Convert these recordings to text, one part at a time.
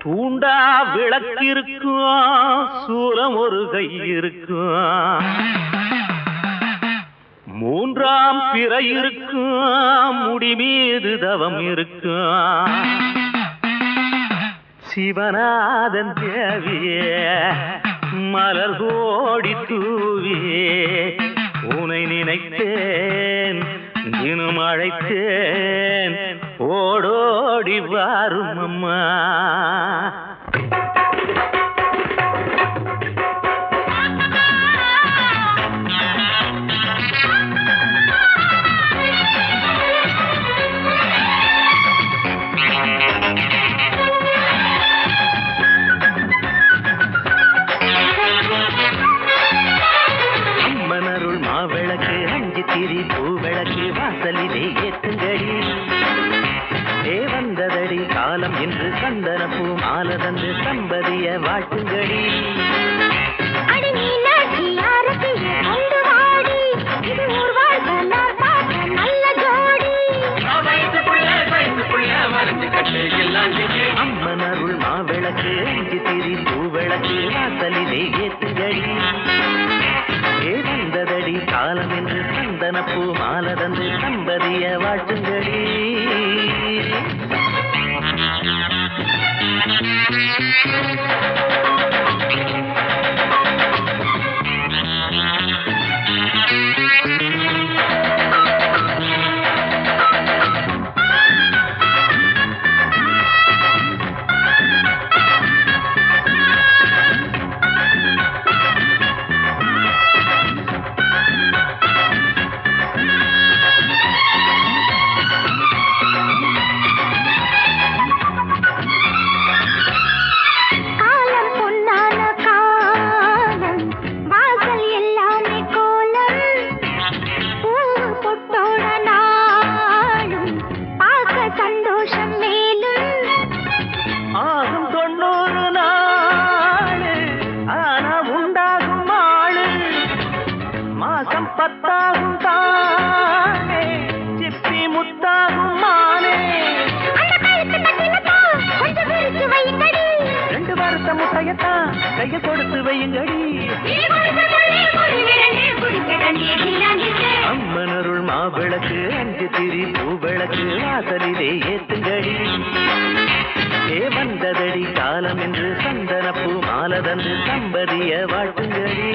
தூண்டா விளக்கிருக்கும் சூலம் ஒரு கை இருக்கும் மூன்றாம் பிறை இருக்கும் முடி மீது தவம் இருக்கும் சிவநாதன் தேவியே மலர் கோடி தூவியே உனை நினைத்தேன் தினம் அழைத்தேன் ஓடோடி வாரும் அம்மா பூவிளக்கு வாசலிலே ஏற்றுங்கடி வந்ததடி காலம் என்று சந்தனப்பூ மாலதந்து சம்பதிய வாழ்த்துங்கடி அம்மனருள் மாவிளக்கு அஞ்சு திரி பூவிளக்கு வாசலிலே ஏற்றுங்கடி வந்ததடி காலம் என்று சந்தனப்பூ மாலதந்து சம்பதிய வாழ்த்துங்கடி பத்தாகும் தானே சிப்பி முத்தாகும் மானே ரெண்டு வாரத்த முட்டையத்தான் கைய கொடுத்து வையுங்கடி அம்மனருள் மாவிளக்கு அஞ்சு திரி பூவிளக்கு வாசலிலே ஏத்துங்கடி வந்ததடி காலம் என்று சந்தனப்பூ மாலதந்து சம்பதிய வாழ்த்துங்கடி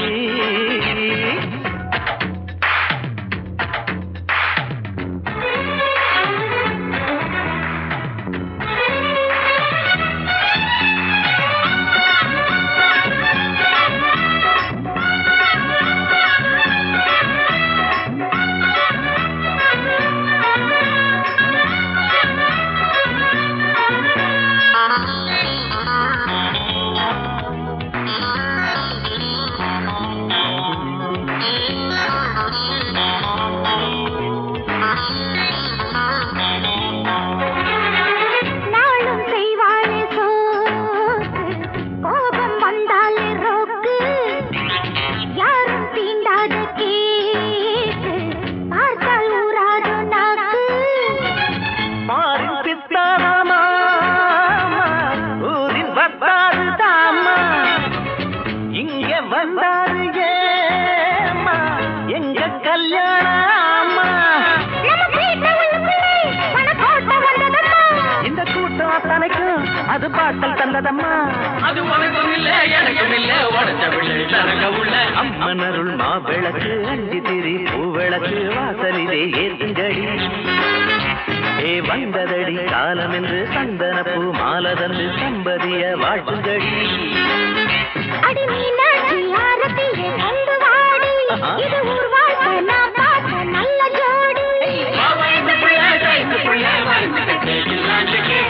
வந்தாரு ஏமா எங்க கல்யாணமா இந்த கூட்டம் அத்தனைக்கும் அது பாட்டல் தந்ததம்மா அது உனக்கும் இல்ல எனக்கும் இல்ல அம்மனருள் மாவிளக்கு அஞ்சு திரி பூவிளக்கு வாசலிலே ஏத்துங்கடி வந்ததடி காலம் என்று சந்தனப்பூ மாலதந்து சம்பதிய வாழ்த்துங்கடி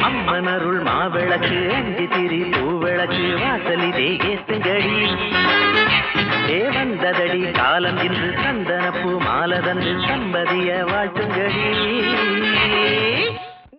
அம்மனருள் மாவிளக்கு அஞ்சு திரி பூவிளக்கு வாசலிலே ஏத்துங்கடி வந்ததடி காலம் என்று சந்தனப்பூ மாலதந்து சம்பதிய வாழ்த்துங்கடி